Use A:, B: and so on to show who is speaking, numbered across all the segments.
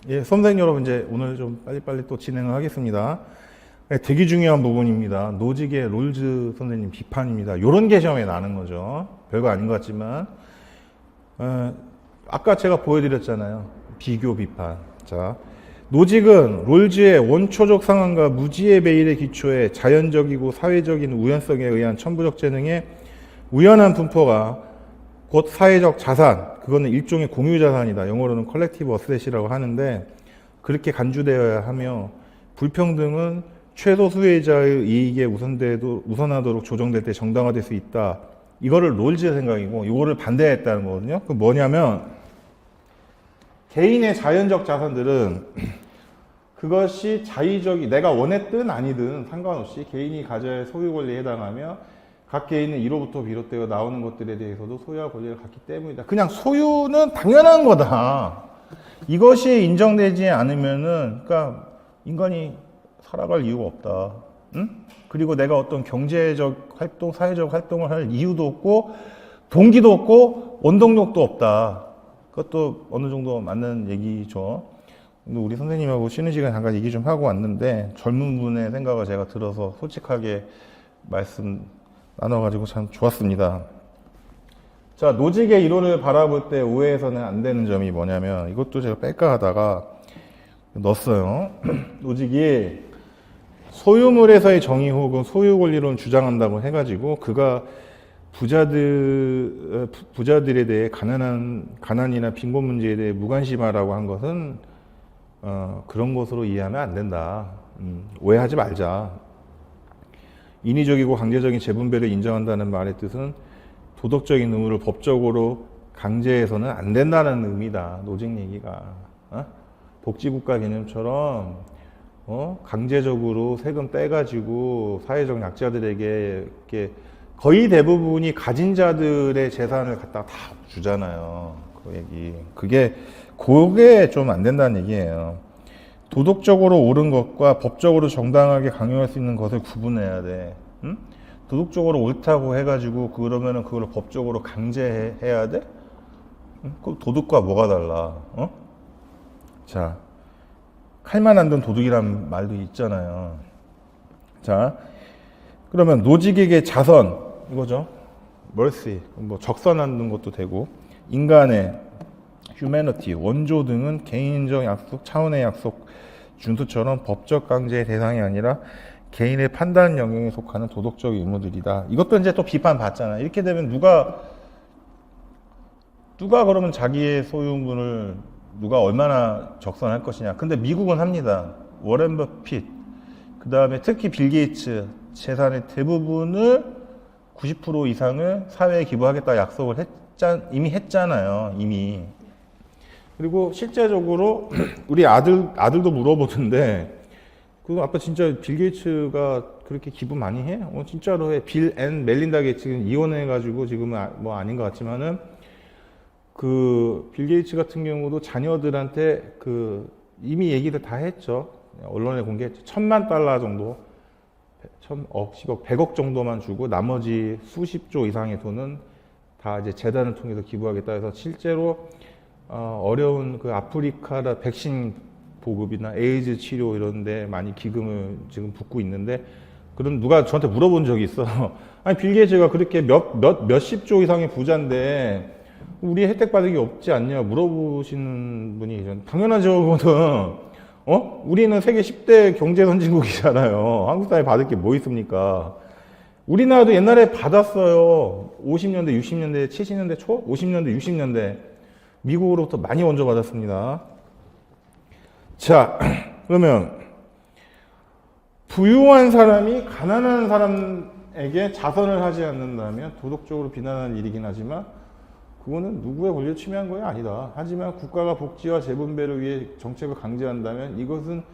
A: 예, 수험생 여러분, 이제 오늘 좀 빨리빨리 또 진행을 하겠습니다. 예, 되게 중요한 부분입니다. 노직의 롤즈 선생님 비판입니다. 요런 게 시험에 나는 거죠. 별거 아닌 것 같지만. 아까 제가 보여드렸잖아요. 비교 비판. 자, 노직은 롤즈의 원초적 상황과 무지의 베일의 기초에 자연적이고 사회적인 우연성에 의한 천부적 재능의 우연한 분포가 곧 사회적 자산, 그거는 일종의 공유 자산이다. 영어로는 컬렉티브 어셋이라고 하는데, 그렇게 간주되어야 하며 불평등은 최소 수혜자의 이익에 우선하도록 조정될 때 정당화될 수 있다. 이거를 롤즈의 생각이고, 이거를 반대했다는 거거든요. 그 뭐냐면, 개인의 자연적 자산들은 그것이 자의적이, 내가 원했든 아니든 상관없이 개인이 가져야 할 소유 권리에 해당하며 각 개인은 이로부터 비롯되어 나오는 것들에 대해서도 소유와 권리를 갖기 때문이다. 그냥 소유는 당연한 거다. 이것이 인정되지 않으면은, 그러니까 인간이 살아갈 이유가 없다. 응? 그리고 내가 어떤 경제적 활동, 사회적 활동을 할 이유도 없고, 동기도 없고, 원동력도 없다. 그것도 어느 정도 맞는 얘기죠. 근데 우리 선생님하고 쉬는 시간에 잠깐 얘기 좀 하고 왔는데, 젊은 분의 생각을 제가 들어서 솔직하게 말씀 나눠가지고 참 좋았습니다. 자, 노직의 이론을 바라볼 때 오해해서는 안 되는 점이 뭐냐면, 이것도 제가 뺄까 하다가 넣었어요. 노직이 소유물에서의 정의 혹은 소유 권리론을 주장한다고 해가지고, 그가 부자들에 대해 가난이나 빈곤 문제에 대해 무관심하라고 한 것은 그런 것으로 이해하면 안 된다. 오해하지 말자. 인위적이고 강제적인 재분배를 인정한다는 말의 뜻은 도덕적인 의무를 법적으로 강제해서는 안 된다는 의미다. 노직 얘기가. 복지국가 개념처럼 강제적으로 세금 떼가지고 사회적 약자들에게 이렇게 거의 대부분이 가진 자들의 재산을 갖다가 다 주잖아요. 그 얘기. 그게 좀 안 된다는 얘기예요. 도덕적으로 옳은 것과 법적으로 정당하게 강요할 수 있는 것을 구분해야 돼. 응? 도덕적으로 옳다고 해가지고 그러면은 그걸 법적으로 강제해야 돼? 응? 그 도덕과 뭐가 달라? 자, 칼만 안 든 도둑이란 말도 있잖아요. 자, 그러면 노직에게 자선, 이거죠. mercy, 뭐 적선하는 것도 되고, 인간의 humanity, 원조 등은 개인적 약속, 차원의 약속, 준수처럼 법적 강제의 대상이 아니라 개인의 판단 영역에 속하는 도덕적 의무들이다. 이것도 이제 또 비판 받잖아요. 이렇게 되면 누가 그러면 자기의 소유물을 누가 얼마나 적선할 것이냐. 근데 미국은 합니다. 워렌 버핏, 그 다음에 특히 빌 게이츠 재산의 대부분을 90% 이상을 사회에 기부하겠다 약속을 이미 했잖아요. 이미. 그리고 실제적으로 우리 아들도 물어보던데, 그 아빠 진짜 빌 게이츠가 그렇게 기부 많이 해? 진짜로 해. 빌 앤 멜린다 게이츠는 이혼해가지고 지금은 뭐 아닌 것 같지만은, 그 빌 게이츠 같은 경우도 자녀들한테 이미 얘기를 다 했죠. 언론에 공개했죠. $1000만 정도, 1000억, 10억, 100억 정도만 주고 나머지 수십조 이상의 돈은 다 이제 재단을 통해서 기부하겠다 해서 실제로 어려운 그 아프리카라 백신 보급이나 에이즈 치료 이런 데 많이 기금을 지금 붓고 있는데, 그럼 누가 저한테 물어본 적이 있어. 아니, 빌 게이츠가 그렇게 몇십조 이상의 부자인데 우리 혜택 받은 게 없지 않냐 물어보시는 분이 계셨는데, 당연하죠. 그거는 우리는 세계 10대 경제 선진국이잖아요. 한국 사회 받을 게 뭐 있습니까? 우리나라도 옛날에 받았어요. 50년대, 60년대, 70년대 초? 50년대, 60년대. 미국으로부터 많이 먼저 받았습니다. 자, 그러면 부유한 사람이 가난한 사람에게 자선을 하지 않는다면 도덕적으로 비난하는 일이긴 하지만, 그거는 누구의 권리를 침해한 거야? 아니다. 하지만 국가가 복지와 재분배를 위해 정책을 강제한다면 이것은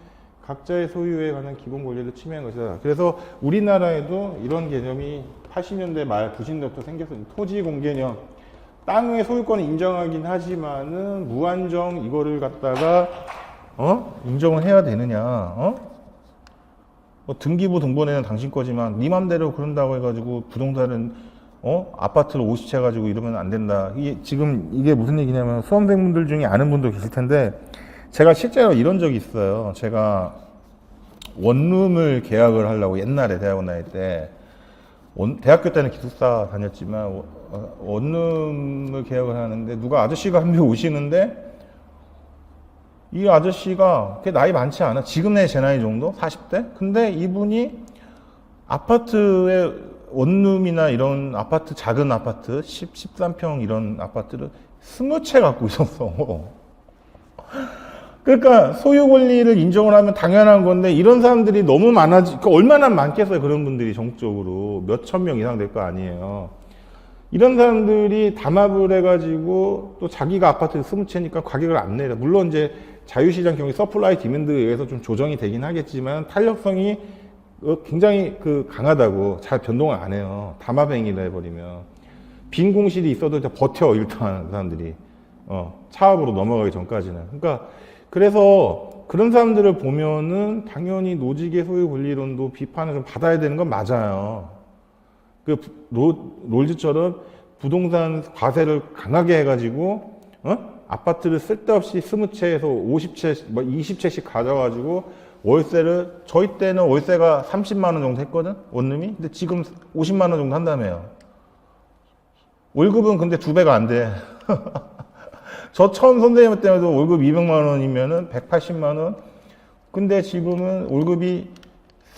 A: 각자의 소유에 관한 기본 권리를 침해한 것이다. 그래서 우리나라에도 이런 개념이 80년대 말 90년대부터 생겼어요. 토지 공개념. 땅의 소유권을 인정하긴 하지만은 무한정 이거를 갖다가 인정을 해야 되느냐? 등기부 등본에는 당신 거지만 네 맘대로 그런다고 해가지고 부동산은 아파트를 50채 가지고 이러면 안 된다. 이게 지금 이게 무슨 얘기냐면, 수험생분들 중에 아는 분도 계실 텐데, 제가 실제로 이런 적이 있어요. 제가 원룸을 계약을 하려고 옛날에 대학원 다닐 때 대학교 때는 기숙사 다녔지만 원룸을 계약을 하는데 누가 아저씨가 한 명 오시는데 이 아저씨가 그렇게 나이 많지 않아. 지금 내 제 나이 정도? 40대? 근데 이분이 아파트에 원룸이나 이런 아파트, 작은 아파트, 13평 이런 아파트를 20채 갖고 있었어. 그러니까 소유 권리를 인정을 하면 당연한 건데 이런 사람들이 너무 그러니까 얼마나 많겠어요. 그런 분들이 전국적으로 몇천 명 이상 될 거 아니에요. 이런 사람들이 담합을 해가지고 또 자기가 아파트 20채니까 가격을 안 내려. 물론 이제 자유시장 경우 서플라이 디맨드에 의해서 좀 조정이 되긴 하겠지만 탄력성이 굉장히 강하다고. 잘 변동을 안 해요. 담합행위를 해버리면 빈 공실이 있어도 버텨. 일단 사람들이 차압으로 넘어가기 전까지는. 그러니까 그래서 그런 사람들을 보면은 당연히 노직의 소유 권리론도 비판을 좀 받아야 되는 건 맞아요. 롤즈처럼 부동산 과세를 강하게 해가지고 아파트를 쓸데없이 20채에서 50채, 20채씩 가져가지고 월세를, 저희 때는 월세가 30만 원 정도 했거든, 원룸이. 근데 지금 50만 원 정도 한다며요. 월급은 근데 2배가 안 돼. 저 처음 선생님 때도 월급 200만 원이면은 180만 원. 근데 지금은 월급이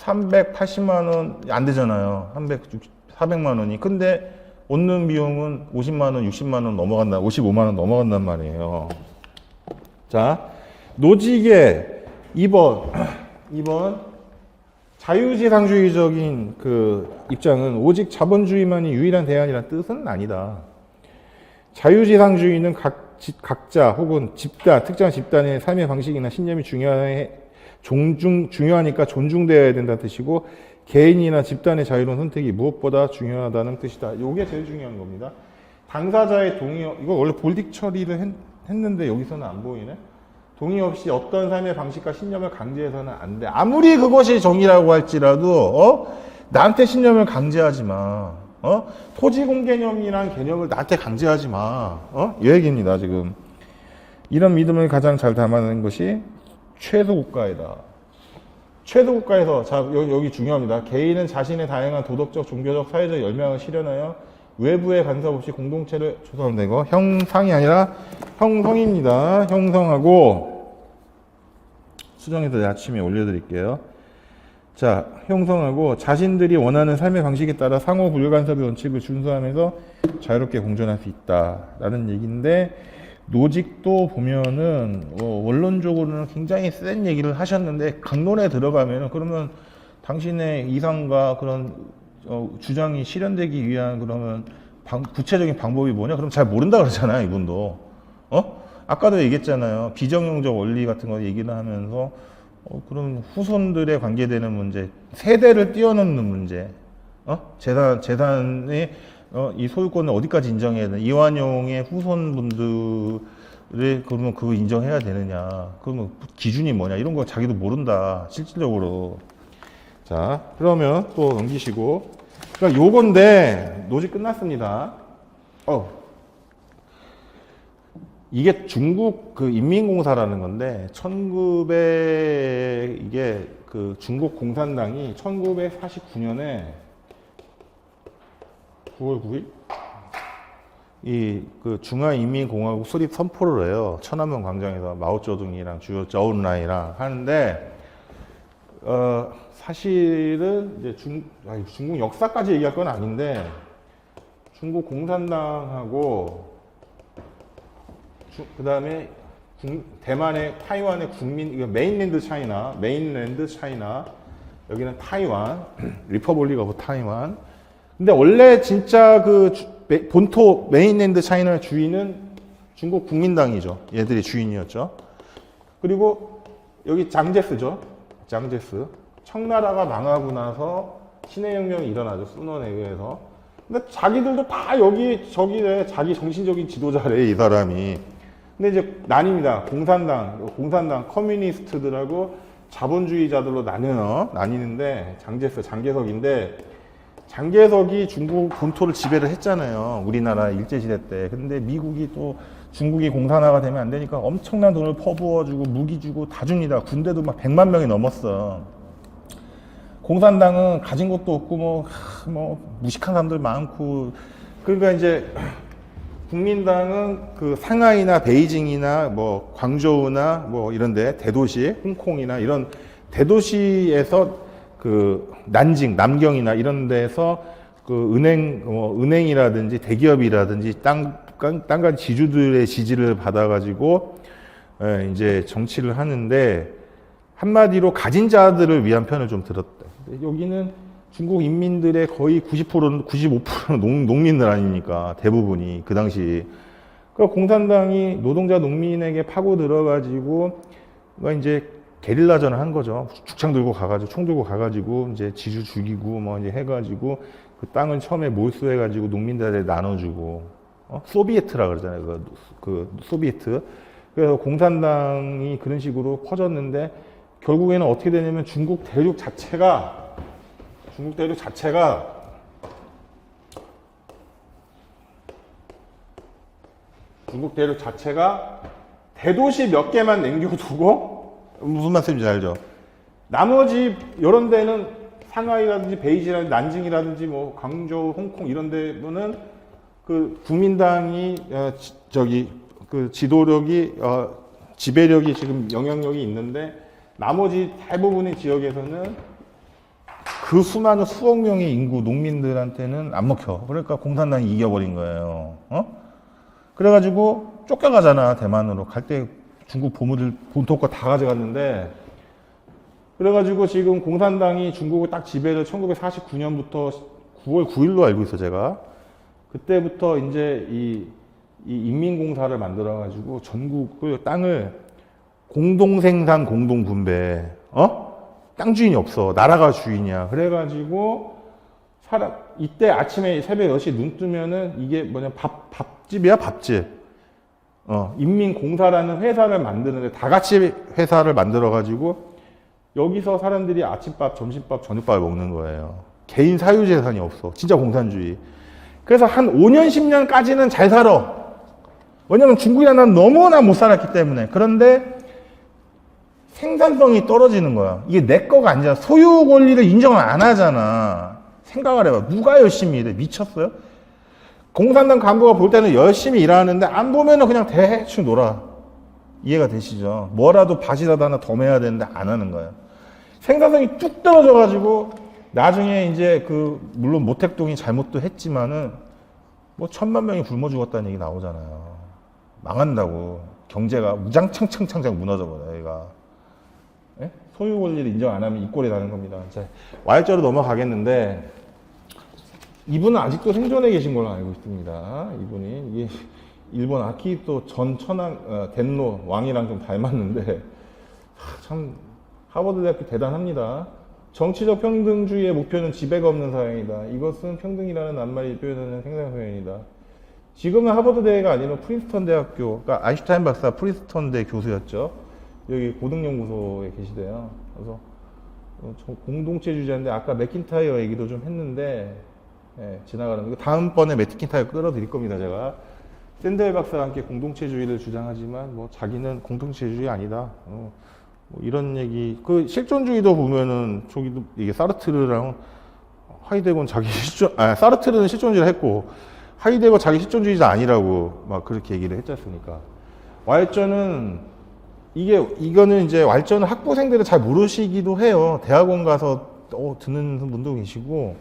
A: 380만 원 안 되잖아요. 400만 원이. 근데 원룸 비용은 50만 원, 60만 원 넘어간다, 55만 원 넘어간단 말이에요. 자, 노직의 2번 자유지상주의적인 입장은 오직 자본주의만이 유일한 대안이라는 뜻은 아니다. 자유지상주의는 각자 혹은 집단, 특정한 집단의 삶의 방식이나 신념이 중요하니까 존중되어야 된다는 뜻이고, 개인이나 집단의 자유로운 선택이 무엇보다 중요하다는 뜻이다. 이게 제일 중요한 겁니다. 당사자의 동의, 이거 원래 볼딕 처리를 했는데 여기서는 안 보이네. 동의 없이 어떤 삶의 방식과 신념을 강제해서는 안 돼. 아무리 그것이 정의라고 할지라도 나한테 신념을 강제하지 마. 토지공개념이란 개념을 나한테 강제하지 마. 이 얘기입니다, 지금. 이런 믿음을 가장 잘 담아내는 것이 최소국가이다. 최소국가에서, 자, 여기 중요합니다. 개인은 자신의 다양한 도덕적, 종교적, 사회적 열망을 실현하여 외부의 간섭 없이 공동체를 조성하면 되고, 형상이 아니라 형성입니다. 형성하고, 수정해서 아침에 올려드릴게요. 자, 형성하고 자신들이 원하는 삶의 방식에 따라 상호 불간섭의 원칙을 준수하면서 자유롭게 공존할 수 있다라는 얘기인데, 노직도 보면은 원론적으로는 굉장히 센 얘기를 하셨는데 강론에 들어가면은 그러면 당신의 이상과 그런 주장이 실현되기 위한 그러면 구체적인 방법이 뭐냐? 그럼 잘 모른다 그러잖아요, 이분도. 아까도 얘기했잖아요. 비정형적 원리 같은 거 얘기를 하면서 그럼 후손들에 관계되는 문제, 세대를 뛰어넘는 문제, 재산의 이 소유권을 어디까지 인정해야 되나? 이완용의 후손분들을 그러면 그거 인정해야 되느냐? 그러면 기준이 뭐냐? 이런 거 자기도 모른다, 실질적으로. 자, 그러면 또 넘기시고. 그러니까 요건데 노직 끝났습니다. 이게 중국 인민공사라는 건데 이게 중국 공산당이 1949년에 9월 9일 중화인민공화국 수립 선포를 해요. 천안문 광장에서 마오쩌둥이랑 주요 저운라이랑 하는데 사실은 이제 중국 역사까지 얘기할 건 아닌데 중국 공산당하고 그 다음에 대만의 타이완의 국민, 메인랜드 차이나, 여기는 타이완, 리퍼블릭 오브 타이완. 근데 원래 진짜 본토 메인랜드 차이나 주인은 중국 국민당이죠. 얘들이 주인이었죠. 그리고 여기 장제스죠. 장제스. 청나라가 망하고 나서 신해혁명이 일어나죠. 순원에 의해서. 근데 자기들도 다 저기에 자기 정신적인 지도자래, 이 사람이. 근데 이제 나뉩니다. 공산당, 커뮤니스트들하고 자본주의자들로 나뉘는데, 장개석인데, 장개석이 중국 본토를 지배를 했잖아요. 우리나라 일제시대 때. 근데 미국이 또 중국이 공산화가 되면 안 되니까 엄청난 돈을 퍼부어주고 무기 주고 다 줍니다. 군대도 막 100만 명이 넘었어. 공산당은 가진 것도 없고 뭐 무식한 사람들 많고, 그러니까 이제 국민당은 그 상하이나 베이징이나 뭐 광저우나 뭐 이런데 대도시, 홍콩이나 이런 대도시에서 그 난징, 남경이나 이런 데서 그 은행이라든지 대기업이라든지 땅간 지주들의 지지를 받아가지고 이제 정치를 하는데, 한마디로 가진 자들을 위한 편을 좀 들었다. 여기는 중국 인민들의 거의 90%는 95%는 농민들 아닙니까? 대부분이 그 당시. 그러니까 공산당이 노동자 농민에게 파고 들어가지고 이제 게릴라전을 한 거죠. 죽창 들고 가가지고 총 들고 가가지고 이제 지주 죽이고 뭐 이제 해가지고 그 땅을 처음에 몰수해가지고 농민들한테 나눠주고, 소비에트라 그러잖아요. 그 소비에트. 그래서 공산당이 그런 식으로 퍼졌는데, 결국에는 어떻게 되냐면 중국 대륙 자체가 대도시 몇 개만 남겨두고, 무슨 말씀인지 알죠? 나머지 이런 데는 상하이라든지 베이징이라든지 난징이라든지 뭐 광저우, 홍콩 이런 데는 그 국민당이 그 지도력이 지배력이 지금 영향력이 있는데, 나머지 대부분의 지역에서는 그 수많은 수억 명의 인구 농민들한테는 안 먹혀. 그러니까 공산당이 이겨버린 거예요. 그래가지고 쫓겨가잖아. 대만으로 갈 때 중국 본토거 다 가져갔는데, 그래가지고 지금 공산당이 중국을 딱 지배를 1949년부터 9월 9일로 알고 있어, 제가. 그때부터 이제 이 인민공사를 만들어가지고 전국을 땅을 공동생산, 공동분배, 땅 주인이 없어. 나라가 주인이야. 그래가지고 이때 아침에 새벽 10시 눈 뜨면은 이게 밥집이야, 밥집. 인민공사라는 회사를 만드는데, 다 같이 회사를 만들어가지고 여기서 사람들이 아침밥, 점심밥, 저녁밥을 먹는 거예요. 개인 사유재산이 없어. 진짜 공산주의. 그래서 한 5년, 10년까지는 잘 살아. 왜냐면 중국이랑 난 너무나 못 살았기 때문에. 그런데 생산성이 떨어지는 거야. 이게 내 거가 아니잖아. 소유 권리를 인정을 안 하잖아. 생각을 해봐. 누가 열심히 일해? 미쳤어요? 공산당 간부가 볼 때는 열심히 일하는데, 안 보면은 그냥 대충 놀아. 이해가 되시죠? 뭐라도 밭이라도 하나 더 매야 되는데 안 하는 거야. 생산성이 뚝 떨어져가지고 나중에 이제 물론 모택동이 잘못도 했지만은 뭐 1000만 명이 굶어 죽었다는 얘기 나오잖아요. 망한다고. 경제가 무장창창창 무너져버려, 얘가. 예? 소유 권리를 인정 안 하면 이 꼴이 나는 겁니다. 이제 Y자로 넘어가겠는데, 이분은 아직도 생존해 계신 걸로 알고 있습니다. 이분이 이게 일본 아키히토 전 덴노 왕이랑 좀 닮았는데, 참 하버드대학교 대단합니다. 정치적 평등주의의 목표는 지배가 없는 사회이다. 이것은 평등이라는 낱말이 표현하는 생산소년이다. 지금은 하버드대가 아니라 프린스턴 대학교, 그러니까 아인슈타인 박사 프린스턴대 교수였죠. 여기 고등연구소에 계시대요. 그래서 공동체주의자인데, 아까 맥킨타이어 얘기도 좀 했는데, 지나가는 거. 다음번에 맥킨타이어 끌어드릴 겁니다, 제가. 샌델 박사와 함께 공동체주의를 주장하지만, 뭐 자기는 공동체주의 아니다. 뭐 이런 얘기. 그 실존주의도 보면은 저기도 이게 사르트르랑 하이데거는 사르트르는 실존주의를 했고, 하이데거 자기 실존주의자 아니라고 막 그렇게 얘기를 했지 않습니까? 왈전은 이거는 이제 왈전은 학부생들은 잘 모르시기도 해요. 대학원 가서 듣는 분도 계시고,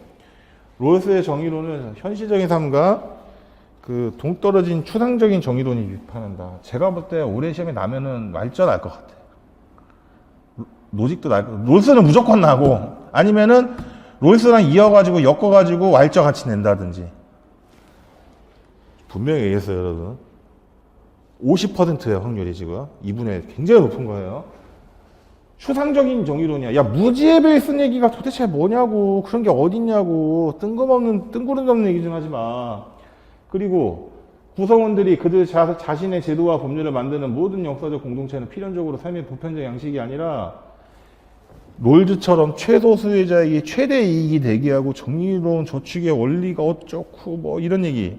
A: 롤스의 정의론은 현실적인 삶과 그 동떨어진 추상적인 정의론이 비판한다. 제가 볼 때 올해 시험에 나면은 왈전 알 것 같아. 로직도 롤스는 무조건 나고, 아니면은 롤스랑 이어가지고 엮어가지고 왈저 같이 낸다든지. 분명히 얘기했어요, 여러분. 50%예요, 확률이 지금. 이분의 굉장히 높은 거예요. 추상적인 정의론이야. 야, 무지의 쓴 얘기가 도대체 뭐냐고. 그런 게 어딨냐고. 뜬구름 잡는 얘기 좀 하지 마. 그리고 구성원들이 그들 자신의 제도와 법률을 만드는 모든 역사적 공동체는 필연적으로 삶의 보편적 양식이 아니라, 롤즈처럼 최소 수혜자에게 최대 이익이 되게 하고 정의로운 저축의 원리가 어쩌고 뭐 이런 얘기.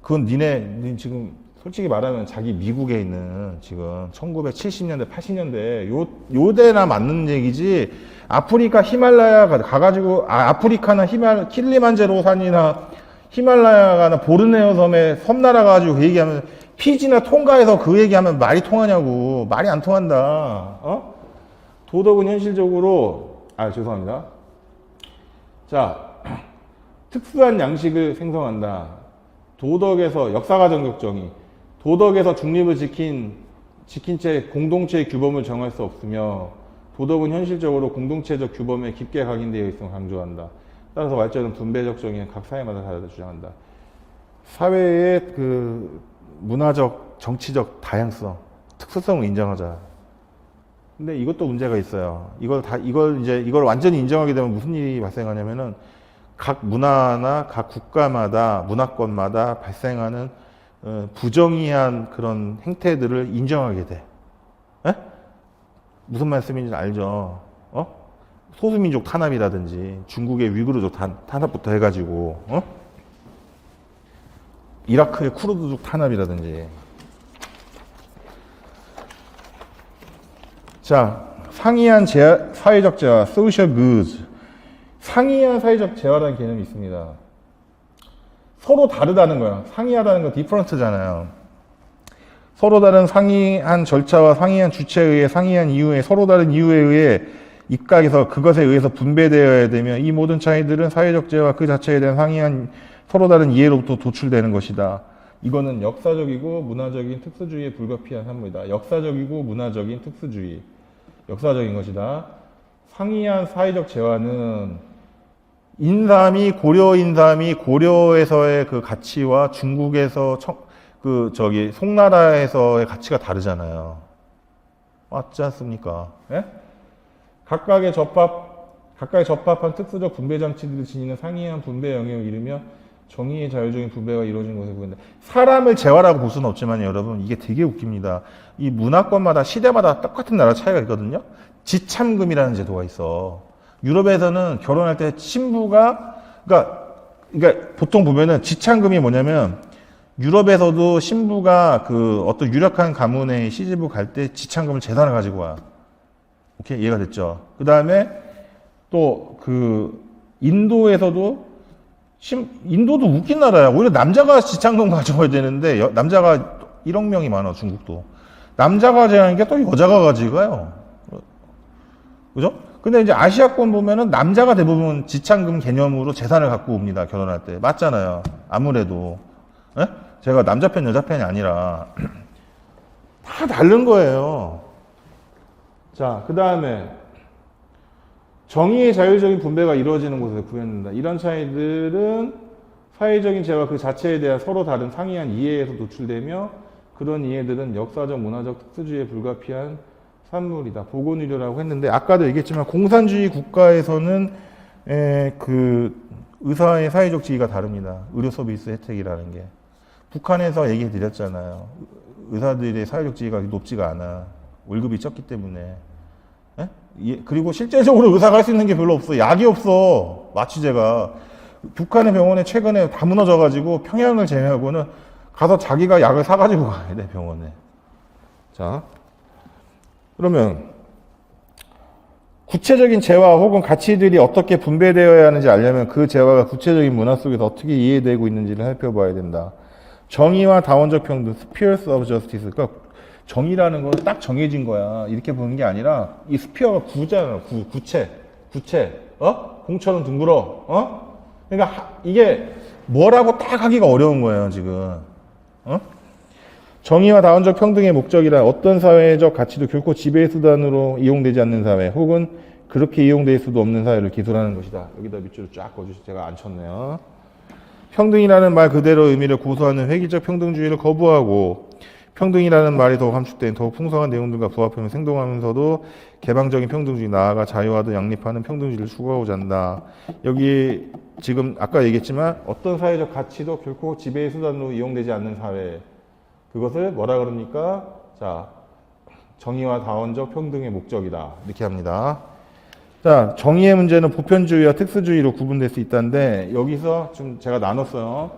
A: 그건 니네 지금 솔직히 말하면 자기 미국에 있는 지금 1970년대, 80년대 요때나 맞는 얘기지. 아프리카 히말라야 가가지고 아프리카나 킬리만자로 산이나 히말라야나 보르네오 섬에 섬나라 가지고 그 얘기하면 피지나 통가에서 그 얘기하면 말이 통하냐고. 말이 안 통한다. 도덕은 현실적으로 죄송합니다. 자, 특수한 양식을 생성한다. 도덕에서 역사가 정격정의. 도덕에서 중립을 지킨 채 공동체의 규범을 정할 수 없으며 도덕은 현실적으로 공동체적 규범에 깊게 각인되어 있음을 강조한다. 따라서 말자는 분배적 정의는 각 사회마다 다르다 주장한다. 사회의 그 문화적, 정치적 다양성, 특수성을 인정하자. 근데 이것도 문제가 있어요. 이걸 완전히 인정하게 되면 무슨 일이 발생하냐면은 각 문화나 각 국가마다 문화권마다 발생하는 부정의한 그런 행태들을 인정하게 돼. 에? 무슨 말씀인지 알죠? 소수민족 탄압이라든지 중국의 위구르족 탄압부터 해가지고 이라크의 쿠르드족 탄압이라든지. 자, 상이한 사회적 재화, social goods. 상이한 사회적 재화라는 개념이 있습니다. 서로 다르다는 거야. 상이하다는 건 different잖아요. 서로 다른 상이한 절차와 상이한 주체에 의해 상이한 이유에 서로 다른 이유에 의해 입각해서 그것에 의해서 분배되어야 되며 이 모든 차이들은 사회적 재화 그 자체에 대한 상이한 서로 다른 이해로부터 도출되는 것이다. 이거는 역사적이고 문화적인 특수주의에 불가피한 산물이다. 역사적이고 문화적인 특수주의. 역사적인 것이다. 상이한 사회적 재화는 고려 인삼이 고려에서의 그 가치와 중국에서 송나라에서의 가치가 다르잖아요. 맞지 않습니까? 예? 각각의 적합한 특수적 분배 장치들을 지니는 상이한 분배 영역을 이루며 정의의 자율적인 분배가 이루어진 것을 보인다. 사람을 재화라고 볼 수는 없지만 여러분 이게 되게 웃깁니다. 이 문화권마다 시대마다 똑같은 나라 차이가 있거든요. 지참금이라는 제도가 있어. 유럽에서는 결혼할 때 신부가 그러니까 보통 보면은 지참금이 뭐냐면 유럽에서도 신부가 그 어떤 유력한 가문에 시집을 갈 때 지참금을 재산을 가지고 와. 오케이, 이해가 됐죠? 그 다음에 또 그 인도도 웃긴 나라야. 오히려 남자가 지참금 가져와야 되는데 남자가 1억 명이 많아. 중국도 남자가 가져가는 게 또 여자가 가져가요. 그죠? 근데 이제 아시아권 보면은 남자가 대부분 지참금 개념으로 재산을 갖고 옵니다. 결혼할 때. 맞잖아요. 아무래도. 에? 제가 남자 편, 여자 편이 아니라. 다 다른 거예요. 자, 그 다음에 정의의 자율적인 분배가 이루어지는 곳에서 구현된다. 이런 차이들은 사회적인 재화 그 자체에 대한 서로 다른 상이한 이해에서 노출되며 그런 이해들은 역사적, 문화적 특수주의에 불가피한 산물이다. 보건의료라고 했는데 아까도 얘기했지만 공산주의 국가에서는 그 의사의 사회적 지위가 다릅니다. 의료 서비스 혜택이라는 게. 북한에서 얘기해 드렸잖아요. 의사들의 사회적 지위가 높지가 않아. 월급이 적기 때문에. 그리고 실제적으로 의사가 할 수 있는 게 별로 없어. 약이 없어. 마취제가. 북한의 병원에 최근에 다 무너져가지고 평양을 제외하고는 가서 자기가 약을 사가지고 가야 돼, 병원에. 자. 그러면 구체적인 재화 혹은 가치들이 어떻게 분배되어야 하는지 알려면 그 재화가 구체적인 문화 속에서 어떻게 이해되고 있는지를 살펴봐야 된다. 정의와 다원적 평등, spheres of justice. 그러니까 정의라는 건 딱 정해진 거야. 이렇게 보는 게 아니라 이 스피어가 구잖아. 구체. 공처럼 둥글어. 그러니까 이게 뭐라고 딱 하기가 어려운 거예요, 지금. 정의와 다원적 평등의 목적이란 어떤 사회적 가치도 결코 지배의 수단으로 이용되지 않는 사회 혹은 그렇게 이용될 수도 없는 사회를 기술하는 것이다. 여기다 밑줄을 쫙 그어주시 제가 안 쳤네요. 평등이라는 말 그대로 의미를 고수하는 획일적 평등주의를 거부하고 평등이라는 말이 더욱 함축된 더욱 풍성한 내용들과 부합하며 생동하면서도 개방적인 평등주의 나아가 자유화도 양립하는 평등주의를 추구하고자 한다. 여기 지금 아까 얘기했지만 어떤 사회적 가치도 결코 지배의 수단으로 이용되지 않는 사회 그것을 뭐라 그럽니까? 자, 정의와 다원적 평등의 목적이다. 이렇게 합니다. 자, 정의의 문제는 보편주의와 특수주의로 구분될 수 있다는데 여기서 좀 제가 나눴어요.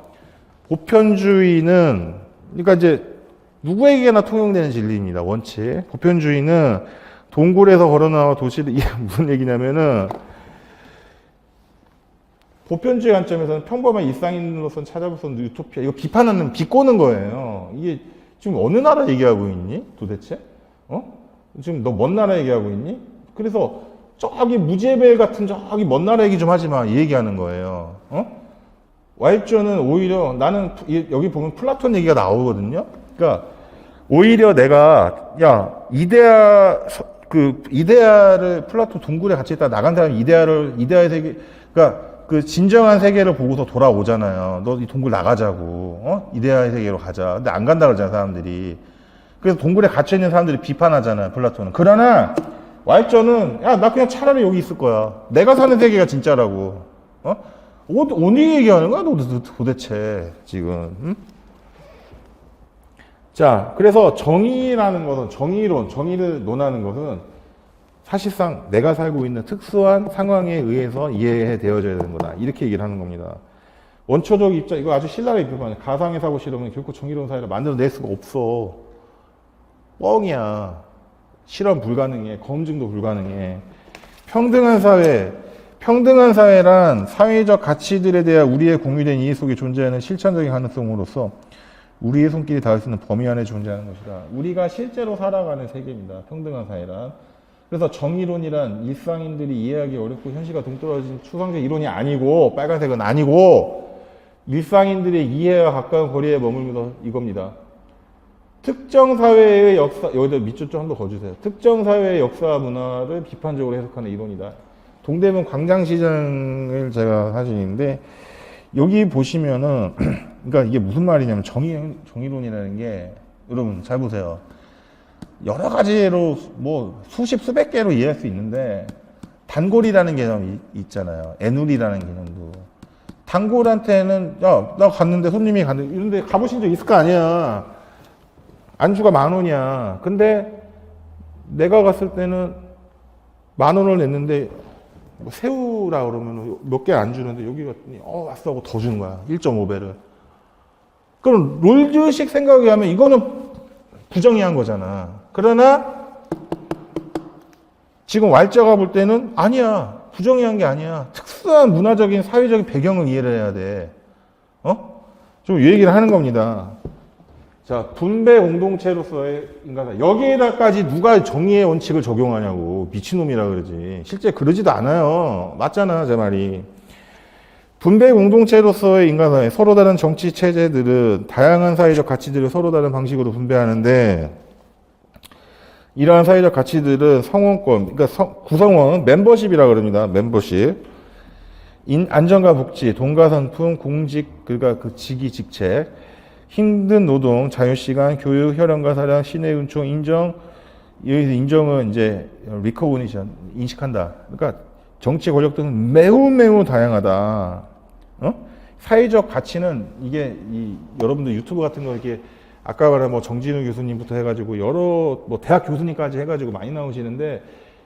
A: 보편주의는 그러니까 이제 누구에게나 통용되는 진리입니다. 원칙. 보편주의는 동굴에서 걸어나와 도시를 이게 무슨 얘기냐면은 보편주의 관점에서는 평범한 일상인으로서 찾아볼 수 없는 유토피아 이거 비판하는 비꼬는 거예요. 이게 지금 어느 나라 얘기하고 있니? 도대체? 지금 너 먼 나라 얘기하고 있니? 그래서 저기 무제벨 같은 저기 먼 나라 얘기 좀 하지 마. 이 얘기하는 거예요. 와일저는 오히려 나는 여기 보면 플라톤 얘기가 나오거든요. 그러니까 오히려 내가 이데아를 플라톤 동굴에 같이 있다 나간 사람이 이데아의 세계 그러니까 그 진정한 세계를 보고서 돌아오잖아요. 너 이 동굴 나가자고. 이데아의 세계로 가자. 근데 안 간다 그러잖아, 사람들이. 그래서 동굴에 gat혀 있는 사람들이 비판하잖아요, 플라톤은. 그러나 와일저는 나 그냥 차라리 여기 있을 거야. 내가 사는 세계가 진짜라고. 어디 얘기하는 거야, 너 도대체 지금? 응? 자, 그래서 정의라는 것은 정의를 논하는 것은 사실상 내가 살고 있는 특수한 상황에 의해서 이해되어져야 되는 거다. 이렇게 얘기를 하는 겁니다. 원초적 입장, 이거 아주 신랄하게 비판해. 가상의 사고 실험은 결코 정의로운 사회를 만들어낼 수가 없어. 뻥이야. 실험 불가능해. 검증도 불가능해. 평등한 사회란 사회적 가치들에 대한 우리의 공유된 이해 속에 존재하는 실천적인 가능성으로서 우리의 손길이 닿을 수 있는 범위 안에 존재하는 것이다. 우리가 실제로 살아가는 세계입니다. 평등한 사회란. 그래서 정의론이란 일상인들이 이해하기 어렵고 현실과 동떨어진 추상적 이론이 아니고 빨간색은 아니고 일상인들의 이해와 가까운 거리에 머물면서 이겁니다. 특정 사회의 역사, 여기다 밑줄 좀 한번 거주세요. 특정 사회의 역사 문화를 비판적으로 해석하는 이론이다. 동대문 광장시장을 제가 사진인데 여기 보시면은 그러니까 이게 무슨 말이냐면 정의론이라는 게 여러분 잘 보세요. 여러 가지로 뭐 수백 개로 이해할 수 있는데 단골이라는 개념이 있잖아요. 애누리라는 개념도. 단골한테는 나 갔는데 손님이 갔는데 이런데 가보신 적 있을 거 아니야. 안주가 10,000원이야. 근데 내가 갔을 때는 10,000원을 냈는데 뭐 새우라 그러면 몇 개 안 주는데 여기 갔더니 왔어 하고 더 주는 거야. 1.5배를. 그럼 롤즈식 생각에 하면 이거는 부정의한 거잖아. 그러나 지금 왈자가 볼 때는 아니야. 부정의한 게 아니야. 특수한 문화적인 사회적인 배경을 이해를 해야 돼. 좀 이 얘기를 하는 겁니다. 자, 분배 공동체로서의 인간사. 여기에다까지 누가 정의의 원칙을 적용하냐고. 미친놈이라 그러지. 실제 그러지도 않아요. 맞잖아, 제 말이. 분배 공동체로서의 인간사회. 서로 다른 정치 체제들은 다양한 사회적 가치들을 서로 다른 방식으로 분배하는데 이러한 사회적 가치들은 성원권, 그러니까 구성원, 멤버십이라 그럽니다. 멤버십. 안전과 복지, 돈가산품, 공직, 그러니까 그 직위, 직책, 힘든 노동, 자유시간, 교육, 혈연과 사랑, 신의 은총, 인정, 여기서 인정은 이제 리코그니션, 인식한다. 그러니까 정치 권력 등은 매우 다양하다. 사회적 가치는 이게 여러분들 유튜브 같은 거 이렇게 아까 말한 뭐 정진우 교수님부터 해가지고 여러 뭐 대학 교수님까지 해가지고 많이 나오시는데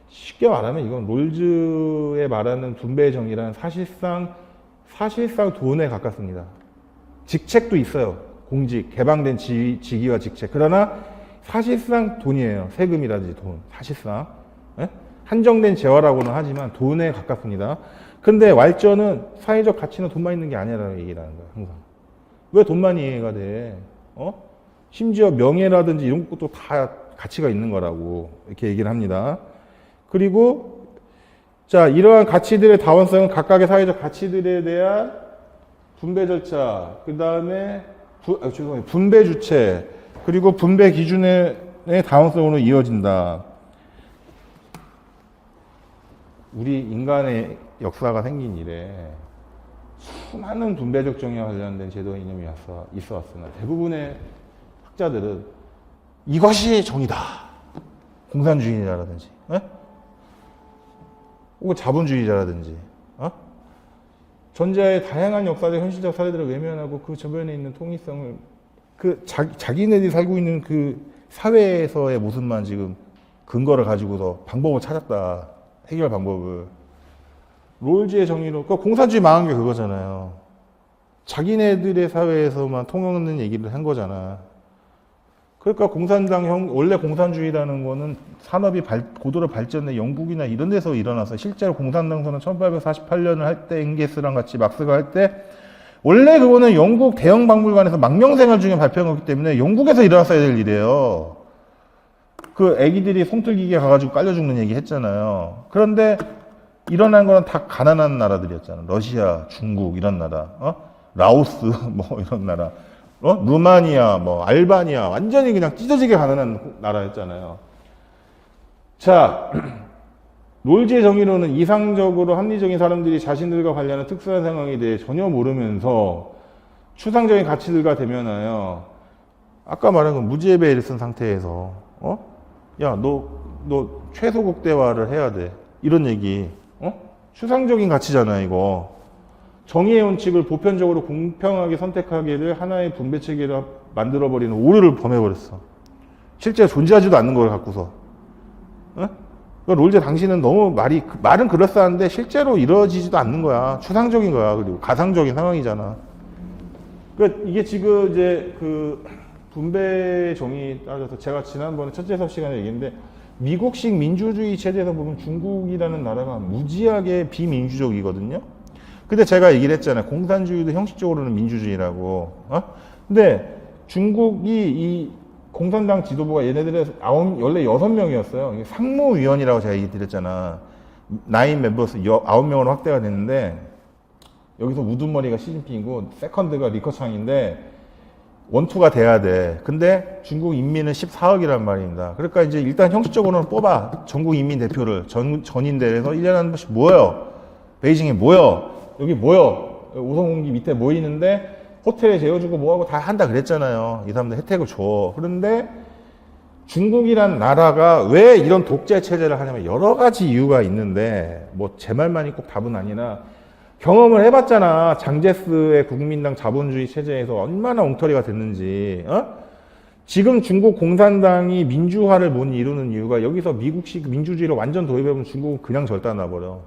A: 쉽게 말하면 이건 롤즈의 말하는 분배 정의란 사실상 돈에 가깝습니다. 직책도 있어요. 공직, 개방된 직위와 직책. 그러나 사실상 돈이에요. 세금이라든지 돈. 사실상. 한정된 재화라고는 하지만 돈에 가깝습니다. 근데 왈저는 사회적 가치는 돈만 있는 게 아니라는 얘기를 하는 거야, 항상. 왜 돈만 이해가 돼? 심지어 명예라든지 이런 것도 다 가치가 있는 거라고 이렇게 얘기를 합니다. 그리고 자, 이러한 가치들의 다원성은 각각의 사회적 가치들에 대한 분배 절차, 그 다음에 분배 주체, 그리고 분배 기준의 다원성으로 이어진다. 우리 인간의 역사가 생긴 이래 수많은 분배적 정의와 관련된 제도 이념이 있어 왔으나 대부분의 학자들은 이것이 정의다. 공산주의자라든지, 혹은 자본주의자라든지, 전자의 다양한 역사적 현실적 사례들을 외면하고 그 전면에 있는 통일성을 자기네들이 살고 있는 그 사회에서의 모습만 지금 근거를 가지고서 방법을 찾았다. 해결 방법을. 롤즈의 정의로, 그러니까 공산주의 망한 게 그거잖아요. 자기네들의 사회에서만 통용하는 얘기를 한 거잖아. 그러니까 원래 공산주의라는 거는 산업이 고도로 발전해 영국이나 이런 데서 일어나서 실제로 공산당선은 1848년을 할 때 엥게스랑 같이 막스가 할 때 원래 그거는 영국 대형 박물관에서 망명생활 중에 발표한 거기 때문에 영국에서 일어났어야 될 일이에요. 그 애기들이 송틀기계 가가지고 깔려 죽는 얘기 했잖아요. 그런데 일어난 거는 다 가난한 나라들이었잖아. 러시아, 중국 이런 나라, 라오스 뭐 이런 나라, 루마니아, 뭐 알바니아 완전히 그냥 찢어지게 가난한 나라였잖아요. 자, 롤즈의 정의로는 이상적으로 합리적인 사람들이 자신들과 관련한 특수한 상황에 대해 전혀 모르면서 추상적인 가치들과 대면하여 아까 말한 건 무지의 쓴 상태에서 야, 너 최소 극대화를 해야 돼. 이런 얘기. 추상적인 가치잖아, 이거. 정의의 원칙을 보편적으로 공평하게 선택하기를 하나의 분배 체계로 만들어버리는 오류를 범해버렸어. 실제 존재하지도 않는 걸 갖고서. 롤제 당신은 너무 말은 그럴싸한데 실제로 이루어지지도 않는 거야. 추상적인 거야. 그리고 가상적인 상황이잖아. 그러니까 이게 지금 이제 그 분배 정의 따라서 제가 지난번에 첫째 수업 시간에 얘기했는데 미국식 민주주의 체제에서 보면 중국이라는 나라가 무지하게 비민주적이거든요. 근데 제가 얘기를 했잖아요. 공산주의도 형식적으로는 민주주의라고. 근데 중국이 이 공산당 지도부가 얘네들의 원래 6명이었어요. 상무위원이라고 제가 얘기 드렸잖아. 9 멤버스 9명으로 확대가 됐는데 여기서 우두머리가 시진핑이고 세컨드가 리커창인데 원투가 돼야 돼. 근데 중국 인민은 14억이란 말입니다. 그러니까 이제 일단 형식적으로는 뽑아. 전국 인민 대표를 전인대에서 1년에 한 번씩 모여요. 베이징에 모여. 여기 모여. 오성공기 밑에 모이는데 호텔에 재워주고 뭐하고 다 한다 그랬잖아요. 이 사람들 혜택을 줘. 그런데 중국이란 나라가 왜 이런 독재 체제를 하냐면 여러 가지 이유가 있는데 뭐 제 말만이 꼭 답은 아니라 경험을 해봤잖아. 장제스의 국민당 자본주의 체제에서 얼마나 엉터리가 됐는지. 지금 중국 공산당이 민주화를 못 이루는 이유가 여기서 미국식 민주주의를 완전 도입해보면 중국은 그냥 절단나버려.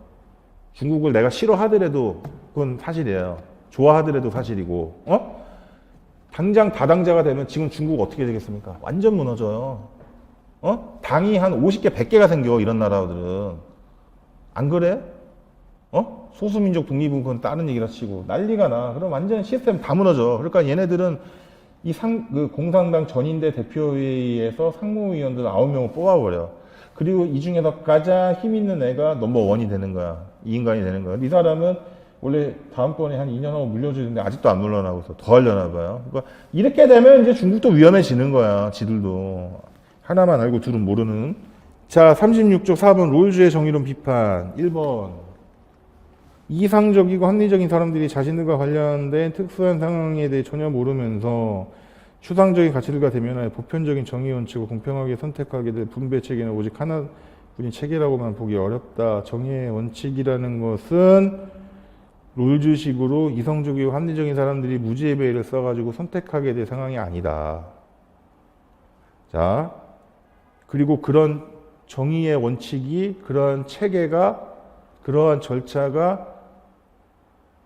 A: 중국을 내가 싫어하더라도 그건 사실이에요. 좋아하더라도 사실이고. 당장 다당자가 되면 지금 중국 어떻게 되겠습니까? 완전 무너져요. 당이 한 50개, 100개가 생겨, 이런 나라들은. 안 그래? 소수민족 독립은 그건 다른 얘기라 치고 난리가 나. 그럼 완전 시스템 다 무너져. 그러니까 얘네들은 그 공산당 전인대 대표회의에서 상무위원들 9명을 뽑아버려. 그리고 이 중에서 가장 힘 있는 애가 넘버1이 되는 거야. 이 인간이 되는 거야. 이 사람은 원래 다음번에 한 2년 하고 물려주는데 아직도 안 물러나고 있어. 더 하려나 봐요. 그러니까 이렇게 되면 이제 중국도 위험해지는 거야. 지들도. 하나만 알고 둘은 모르는. 자, 36쪽 4번 롤즈의 정의론 비판. 1번. 이상적이고 합리적인 사람들이 자신들과 관련된 특수한 상황에 대해 전혀 모르면서 추상적인 가치들과 대면하여 보편적인 정의 원칙을 공평하게 선택하게 될 분배 체계는 오직 하나뿐인 체계라고만 보기 어렵다. 정의의 원칙이라는 것은 롤즈식으로 이성적이고 합리적인 사람들이 무지의 배를 써가지고 선택하게 될 상황이 아니다. 자, 그리고 그런 정의의 원칙이, 그런 체계가, 그러한 절차가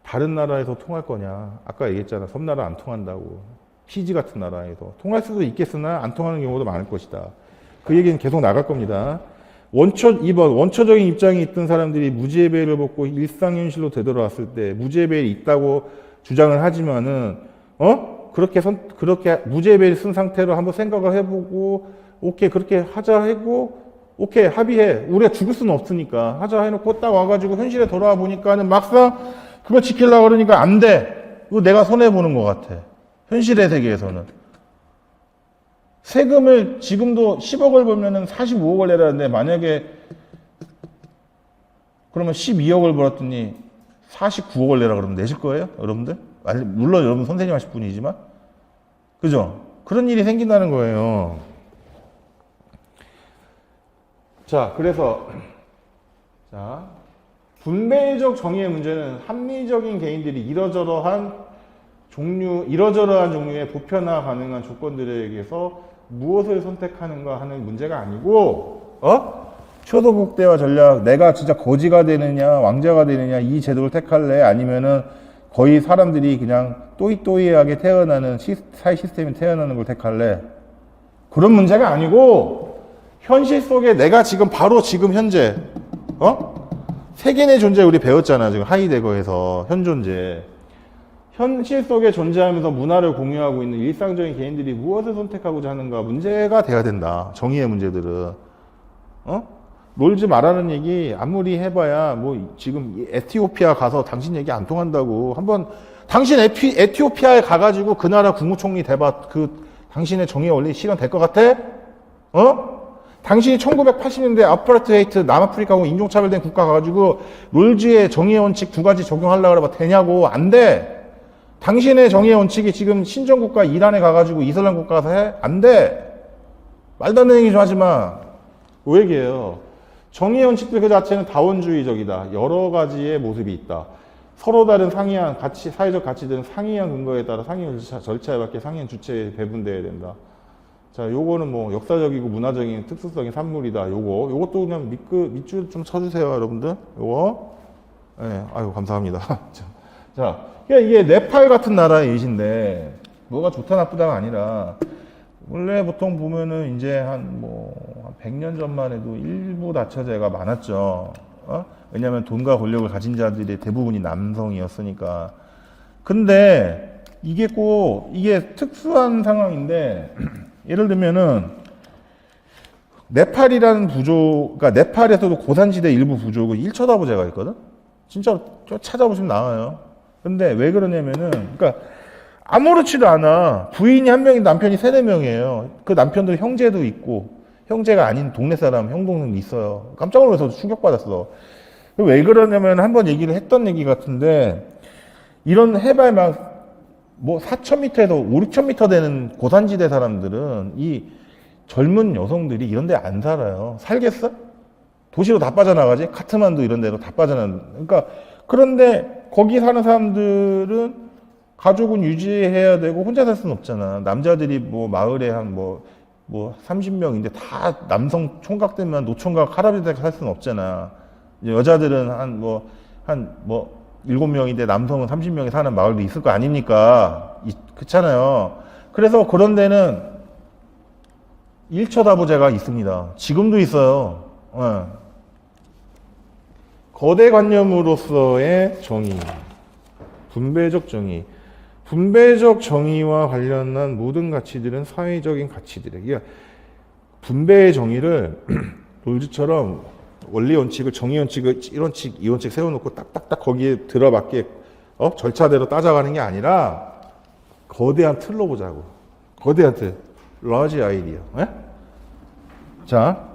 A: 다른 나라에서 통할 거냐. 아까 얘기했잖아. 섬나라 안 통한다고. 피지 같은 나라에서. 통할 수도 있겠으나 안 통하는 경우도 많을 것이다. 그 얘기는 계속 나갈 겁니다. 2번. 원초적인 입장에 있던 사람들이 무지의 배를 벗고 일상현실로 되돌아왔을 때 무지의 배에 있다고 주장을 하지만은 그렇게 무지의 배를 쓴 상태로 한번 생각을 해보고 오케이 그렇게 하자 하고 오케이 합의해. 우리가 죽을 수는 없으니까 하자 해놓고 딱 와가지고 현실에 돌아와 보니까는 막상 그거 지키려고 그러니까 안 돼. 이거 내가 손해보는 것 같아. 현실의 세계에서는. 세금을 지금도 10억을 벌면은 45억을 내라는데 만약에 그러면 12억을 벌었더니 49억을 내라 그러면 내실 거예요? 여러분들? 물론 여러분 선생님 하실 분이지만. 그죠? 그런 일이 생긴다는 거예요. 자, 그래서 자, 분배적 정의의 문제는 합리적인 개인들이 이러저러한 종류의 보편화 가능한 조건들에 의해서 무엇을 선택하는가 하는 문제가 아니고, 초도국대화 전략, 내가 진짜 거지가 되느냐, 왕자가 되느냐, 이 제도를 택할래? 아니면은 거의 사람들이 그냥 또이또이하게 태어나는 사회 시스템이 태어나는 걸 택할래? 그런 문제가 아니고 현실 속에 내가 지금 바로 지금 현재 세계의 존재 우리 배웠잖아. 지금 하이데거에서 현존재. 현실 속에 존재하면서 문화를 공유하고 있는 일상적인 개인들이 무엇을 선택하고자 하는가 문제가 돼야 된다. 정의의 문제들은. 놀지 말라는 얘기 아무리 해봐야 뭐 지금 에티오피아 가서 당신 얘기 안 통한다고 한번 당신 에티오피아에 가가지고 그 나라 국무총리 대봐 당신의 정의 원리 실현될 것 같아? 당신이 1980년대 아파르트헤이트 남아프리카하고 인종차별된 국가 가가지고 롤즈의 정의의 원칙 2가지 적용하려고 그래봐 되냐고. 안 돼. 당신의 정의의 원칙이 지금 신정국가 이란에 가가지고 이슬람 국가 가서 해? 안 돼. 말도 안 되는 얘기 좀 하지 마. 그 얘기예요. 정의의 원칙들 그 자체는 다원주의적이다. 여러 가지의 모습이 있다. 서로 다른 상이한 가치, 사회적 가치들은 상이한 근거에 따라 상이한 절차에 맞게 상이한 주체에 배분되어야 된다. 자, 요거는 뭐 역사적이고 문화적인 특수성의 산물이다. 요것도 그냥 밑줄 좀 쳐주세요, 여러분들. 요거. 네, 아유, 감사합니다. 자, 그러니까 이게 네팔 같은 나라의 예시인데, 뭐가 좋다 나쁘다가 아니라, 원래 보통 보면은 이제 한 100년 전만 해도 일부 다처제가 많았죠. 왜냐면 돈과 권력을 가진 자들이 대부분이 남성이었으니까. 근데 이게 특수한 상황인데, 예를 들면은, 네팔이라는 그러니까 네팔에서도 고산지대 일부 부족은 1처다부제가 있거든? 진짜 찾아보시면 나와요. 근데 왜 그러냐면은, 그러니까 아무렇지도 않아. 부인이 한 명이 남편이 3-4명이에요. 그 남편들 형제도 있고, 형제가 아닌 동네 사람, 형동생도 있어요. 깜짝 놀라서 충격받았어. 왜 그러냐면 한번 얘기를 했던 얘기 같은데, 이런 해발 막 4,000m에서 5,000~6,000m 되는 고산지대 사람들은 이 젊은 여성들이 이런 데 안 살아요. 살겠어? 도시로 다 빠져나가지? 카트만두 이런 데로 다 그러니까, 그런데 거기 사는 사람들은 가족은 유지해야 되고 혼자 살 수는 없잖아. 남자들이 마을에 한 30명인데 다 남성 총각들만 노총각 할아버지들 살 수는 없잖아. 여자들은 한 7명인데 남성은 30명이 사는 마을도 있을 거 아닙니까? 그렇잖아요. 그래서 그런 데는 1처다부제가 있습니다. 지금도 있어요. 거대 관념으로서의 정의, 분배적 정의. 분배적 정의와 관련한 모든 가치들은 사회적인 가치들이에요. 그러니까 분배의 정의를 롤즈처럼 원리 원칙을, 정의 원칙을 1원칙, 2원칙 세워놓고 딱딱딱 거기에 들어맞게 절차대로 따져가는 게 아니라 거대한 틀로 보자고. 거대한 틀. large idea. 자,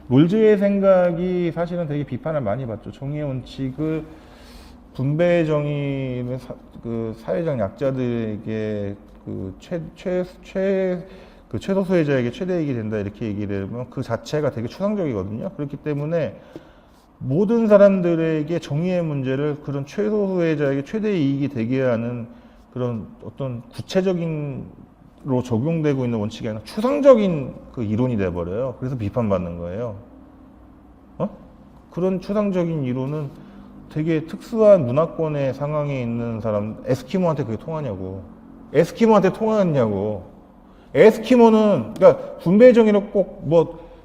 A: 롤즈의 생각이 사실은 되게 비판을 많이 받죠. 정의의 원칙을 분배의 정의는 사회적 약자들에게 최소수혜자에게 최대이익이 된다 이렇게 얘기를 하면 그 자체가 되게 추상적이거든요. 그렇기 때문에 모든 사람들에게 정의의 문제를 그런 최소수혜자에게 최대이익이 되게 하는 그런 어떤 구체적인로 적용되고 있는 원칙이 아니라 추상적인 그 이론이 돼버려요. 그래서 비판받는 거예요. 그런 추상적인 이론은 되게 특수한 문화권의 상황에 있는 사람, 에스키모한테 그게 통하냐고. 에스키모한테 통하냐고. 에스키모는, 그러니까 분배의 정의를 꼭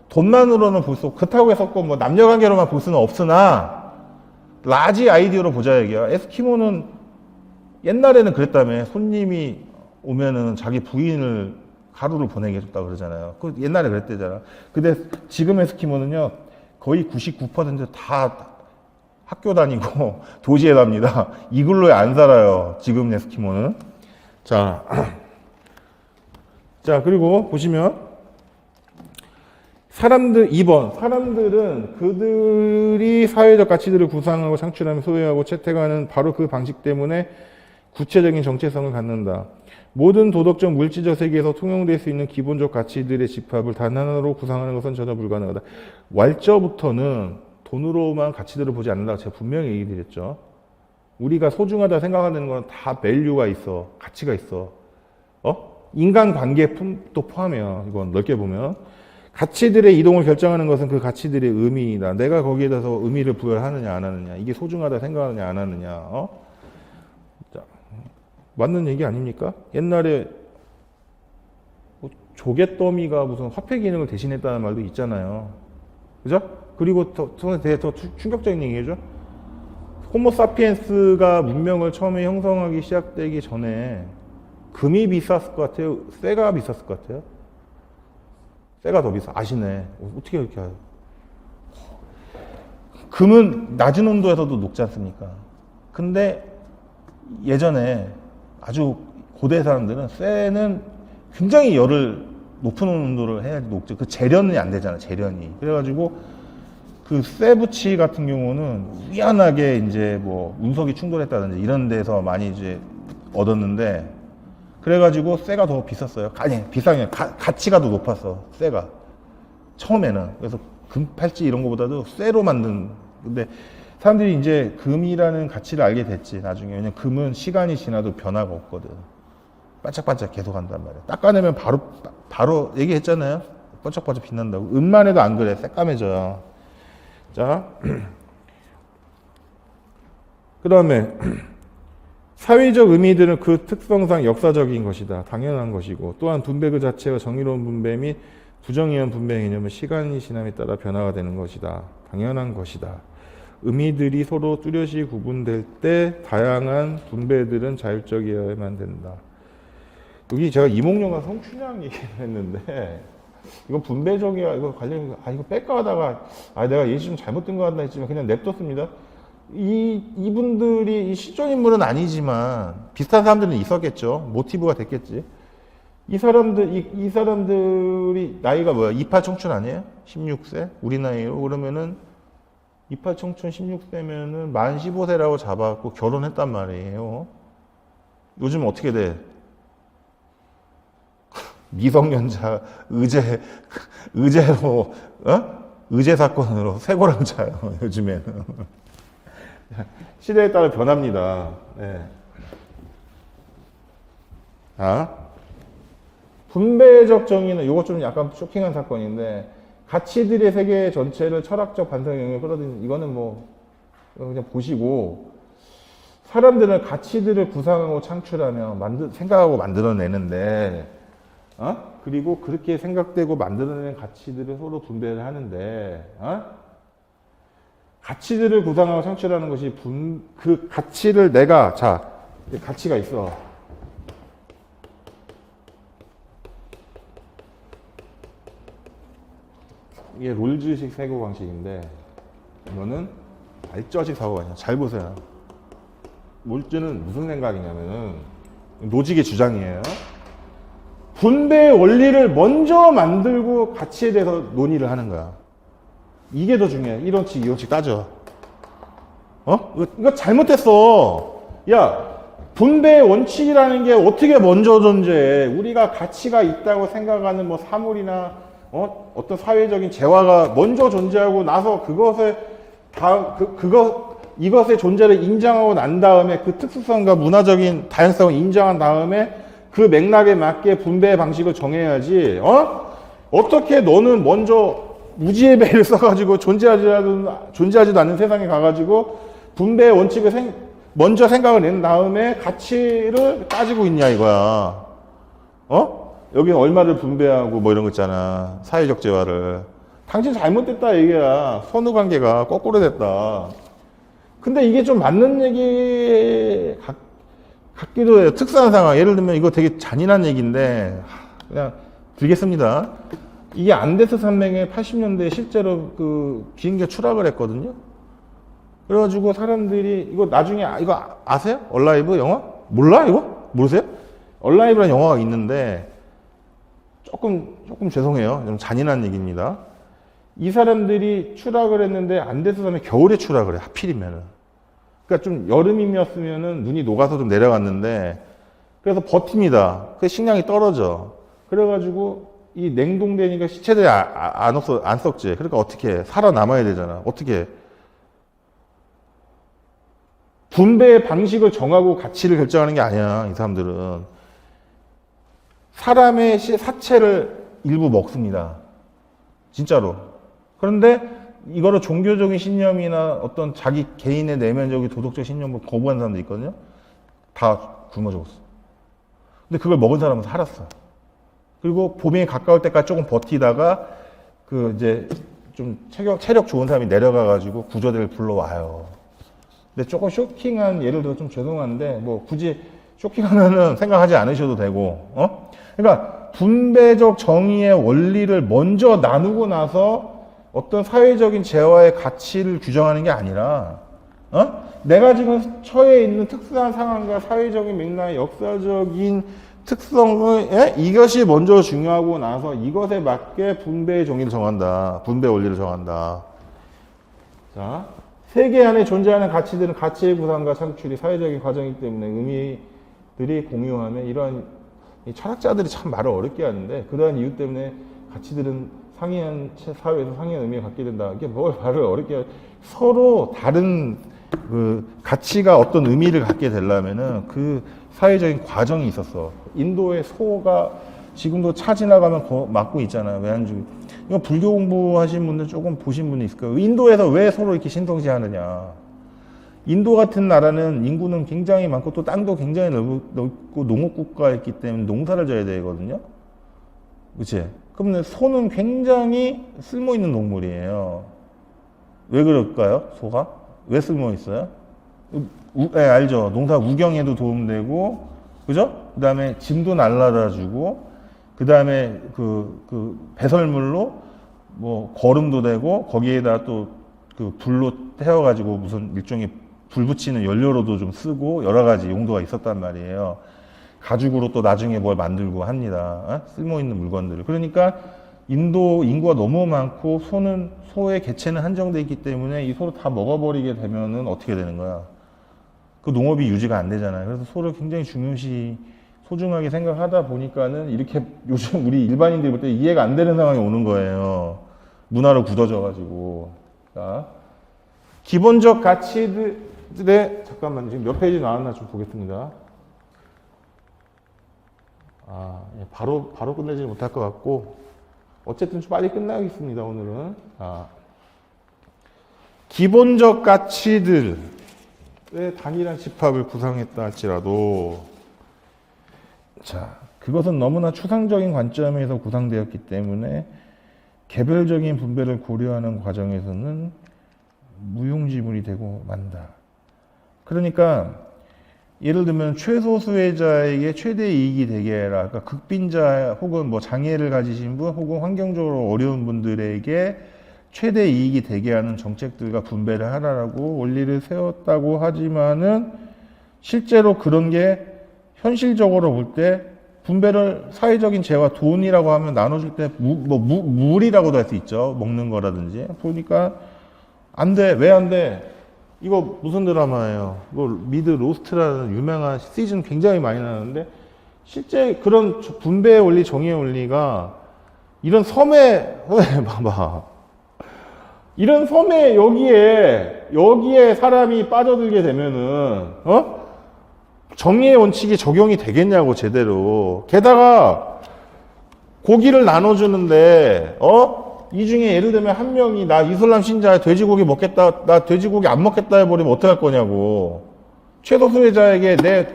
A: 돈만으로는 볼 수 없고, 그렇다고 해서 꼭 남녀 관계로만 볼 수는 없으나, 라지 아이디어로 보자 얘기야. 에스키모는 옛날에는 그랬다며. 손님이 오면은 자기 부인을 하루를 보내게 해줬다 그러잖아요. 그 옛날에 그랬대잖아. 근데 지금 에스키모는요, 거의 99%다 학교 다니고 도시에 삽니다. 이글루에 안 살아요. 지금 에스키모는. 자, 그리고 보시면 2번 사람들은 그들이 사회적 가치들을 구상하고 창출하며 소유하고 채택하는 바로 그 방식 때문에 구체적인 정체성을 갖는다. 모든 도덕적 물질적 세계에서 통용될 수 있는 기본적 가치들의 집합을 단 하나로 구상하는 것은 전혀 불가능하다. 왈저부터는 돈으로만 가치들을 보지 않는다고 제가 분명히 얘기 드렸죠. 우리가 소중하다 생각하는 건 다 밸류가 있어. 가치가 있어. 인간관계도 포함해요. 이건 넓게 보면. 가치들의 이동을 결정하는 것은 그 가치들의 의미이다. 내가 거기에 대해서 의미를 부여하느냐 안 하느냐. 이게 소중하다 생각하느냐 안 하느냐. 자, 맞는 얘기 아닙니까? 옛날에 조개더미가 무슨 화폐 기능을 대신했다는 말도 있잖아요. 그죠? 그리고 되게 더 충격적인 얘기죠. 호모사피엔스가 문명을 처음에 형성하기 시작되기 전에 금이 비쌌을 것 같아요? 쇠가 비쌌을 것 같아요? 쇠가 더 비싸. 아시네. 어떻게 그렇게 해요? 금은 낮은 온도에서도 녹지 않습니까? 근데 예전에 아주 고대 사람들은 쇠는 굉장히 열을 높은 온도를 해야지 녹죠. 그 재련이 안 되잖아, 재련이. 그래가지고 그 쇠붙이 같은 경우는 우연하게 이제 뭐 운석이 충돌했다든지 이런 데서 많이 이제 얻었는데, 그래가지고 쇠가 더 비쌌어요. 아니, 비싼 게 가치가 더 높았어, 쇠가. 처음에는. 그래서 금팔찌 이런 거보다도 쇠로 만든. 근데 사람들이 이제 금이라는 가치를 알게 됐지, 나중에. 왜냐면 금은 시간이 지나도 변화가 없거든. 반짝반짝 계속 한단 말이야. 닦아내면 바로 얘기했잖아요. 반짝반짝 빛난다고. 은만 해도 안 그래. 새까매져요. 자, 그 다음에 사회적 의미들은 그 특성상 역사적인 것이다. 당연한 것이고, 또한 분배 그 자체가 정의로운 분배 및 부정의한 분배 개념은 시간이 지남에 따라 변화가 되는 것이다. 당연한 것이다. 의미들이 서로 뚜렷이 구분될 때 다양한 분배들은 자율적이어야만 된다. 여기 제가 이몽룡과 성춘향 얘기를 했는데, 이거 분배적이야, 이거 관련, 이거 뺄까 하다가, 내가 예시 좀 잘못 든 것 같나 했지만 그냥 냅뒀습니다. 이분들이 이 실존 인물은 아니지만 비슷한 사람들은 있었겠죠. 모티브가 됐겠지. 이 사람들이 나이가 뭐야? 28 청춘 아니에요? 16세? 우리 나이로? 그러면은 28 청춘 16세면은 만 15세라고 잡아갖고 결혼했단 말이에요. 요즘 어떻게 돼? 미성년자 의제로 의제 사건으로 쇠고랑 차요. 요즘에는 시대에 따라 변합니다. 네. 분배적 정의는 이거 좀 약간 쇼킹한 사건인데, 가치들의 세계 전체를 철학적 반성 영역에 끌어들이는, 이거는 뭐 그냥 보시고, 사람들은 가치들을 구상하고 창출하며 생각하고 만들어내는데, 그리고 그렇게 생각되고 만들어낸 가치들을 서로 분배를 하는데, 가치들을 구상하고 창출하는 것이 그 가치를 가치가 있어. 이게 롤즈식 사고방식인데, 이거는 발저식 사고방식이야. 잘 보세요. 롤즈는 무슨 생각이냐면은, 노직의 주장이에요. 분배의 원리를 먼저 만들고 가치에 대해서 논의를 하는 거야. 이게 더 중요해. 1원칙, 2원칙 따져. 이거 잘못했어. 야, 분배의 원칙이라는 게 어떻게 먼저 존재해? 우리가 가치가 있다고 생각하는 뭐 사물이나 어떤 사회적인 재화가 먼저 존재하고 나서 이것의 존재를 인정하고 난 다음에 그 특수성과 문화적인 다양성을 인정한 다음에 그 맥락에 맞게 분배의 방식을 정해야지. 어떻게 너는 먼저 무지의 배를 써가지고 존재하지도 않는 세상에 가가지고 분배의 원칙을 먼저 생각을 낸 다음에 가치를 따지고 있냐 이거야. 여기는 얼마를 분배하고 뭐 이런 거 있잖아. 사회적 재화를. 당신 잘못됐다 얘기야. 선후관계가 거꾸로 됐다. 근데 이게 좀 맞는 얘기 같기도 해요. 특수한 상황. 예를 들면 이거 되게 잔인한 얘기인데 그냥 들겠습니다. 이게 안데스 산맥에 80년대에 실제로 그 비행기가 추락을 했거든요. 그래가지고 사람들이 이거 나중에 이거 아세요? 얼라이브 영화? 몰라 이거? 모르세요? 얼라이브라는 영화가 있는데 조금 죄송해요. 좀 잔인한 얘기입니다. 이 사람들이 추락을 했는데 안데스 산맥 겨울에 추락을 해. 하필이면은. 그러니까 좀 여름이었으면은 눈이 녹아서 좀 내려갔는데 그래서 버팁니다. 그 식량이 떨어져. 그래가지고 이 냉동되니까 시체들이 안 썩지. 그러니까 어떻게 해? 살아남아야 되잖아. 어떻게 해? 분배의 방식을 정하고 가치를 결정하는 게 아니야. 이 사람들은. 사람의 사체를 일부 먹습니다. 진짜로. 그런데 이거를 종교적인 신념이나 어떤 자기 개인의 내면적인 도덕적 신념을 거부하는 사람도 있거든요. 다 굶어 죽었어. 근데 그걸 먹은 사람은 살았어. 그리고 봄에 가까울 때까지 조금 버티다가 그 이제 좀 체력 좋은 사람이 내려가가지고 구조대를 불러와요. 근데 조금 쇼킹한 예를 들어 좀 죄송한데 뭐 굳이 쇼킹하면은 생각하지 않으셔도 되고, 그러니까 분배적 정의의 원리를 먼저 나누고 나서 어떤 사회적인 재화의 가치를 규정하는 게 아니라, 내가 지금 처해 있는 특수한 상황과 사회적인 맥락의 역사적인 특성을 이것이 먼저 중요하고 나서 이것에 맞게 분배의 정의를 정한다. 분배 원리를 정한다. 자, 세계 안에 존재하는 가치들은 가치의 구상과 창출이 사회적인 과정이기 때문에 의미들이 공유하면 이러한 철학자들이 참 말을 어렵게 하는데 그러한 이유 때문에 가치들은 상이한 사회에서 상이한 의미를 갖게 된다. 이게 뭘 말을 어렵게 하죠. 서로 다른 그 가치가 어떤 의미를 갖게 되려면은 그 사회적인 과정이 있었어. 인도의 소가 지금도 차 지나가면 막고 있잖아요. 왜 안 주고? 이거 불교 공부하신 분들 조금 보신 분이 있을 거예요. 인도에서 왜 서로 이렇게 신성시하느냐? 인도 같은 나라는 인구는 굉장히 많고 또 땅도 굉장히 넓고 농업국가였기 때문에 농사를 져야 되거든요. 그치? 그러면 소는 굉장히 쓸모있는 동물이에요. 왜 그럴까요? 소가? 왜 쓸모있어요? 네, 알죠. 농사 우경에도 도움되고, 그죠? 그 다음에 짐도 날라다 주고, 그 다음에 그 배설물로 뭐 거름도 되고, 거기에다 또 그 불로 태워가지고 무슨 일종의 불 붙이는 연료로도 좀 쓰고, 여러 가지 용도가 있었단 말이에요. 가죽으로 또 나중에 뭘 만들고 합니다. 쓸모있는 물건들을. 그러니까 인도 인구가 너무 많고 소의 개체는 한정되어 있기 때문에 이 소를 다 먹어버리게 되면은 어떻게 되는 거야? 그 농업이 유지가 안 되잖아요. 그래서 소를 굉장히 소중하게 생각하다 보니까는 이렇게 요즘 우리 일반인들이 볼 때 이해가 안 되는 상황이 오는 거예요. 문화로 굳어져가지고. 자, 기본적 가치들의, 잠깐만, 지금 몇 페이지 나왔나 좀 보겠습니다. 바로 끝내지 못할 것 같고, 어쨌든 좀 빨리 끝나겠습니다, 오늘은. 기본적 가치들의 단일한 집합을 구상했다 할지라도, 자, 그것은 너무나 추상적인 관점에서 구상되었기 때문에 개별적인 분배를 고려하는 과정에서는 무용지물이 되고 만다. 그러니까 예를 들면 최소 수혜자에게 최대 이익이 되게 해라. 그러니까 극빈자 혹은 뭐 장애를 가지신 분 혹은 환경적으로 어려운 분들에게 최대 이익이 되게 하는 정책들과 분배를 하라라고 원리를 세웠다고 하지만은 실제로 그런 게 현실적으로 볼 때 분배를 사회적인 재화 돈이라고 하면 나눠줄 때 물이라고도 할 수 있죠. 먹는 거라든지. 보니까 안 돼. 왜 안 돼? 이거 무슨 드라마예요? 이거 미드 로스트라는 유명한 시즌 굉장히 많이 나는데 실제 그런 분배의 원리, 정의의 원리가 이런 섬에 봐봐. 이런 섬에 여기에 사람이 빠져들게 되면은 정의의 원칙이 적용이 되겠냐고 제대로. 게다가 고기를 나눠주는데 이 중에 예를 들면 한 명이 나 이슬람 신자야 돼지고기 먹겠다, 나 돼지고기 안 먹겠다 해버리면 어떡할 거냐고. 최소 수혜자에게 내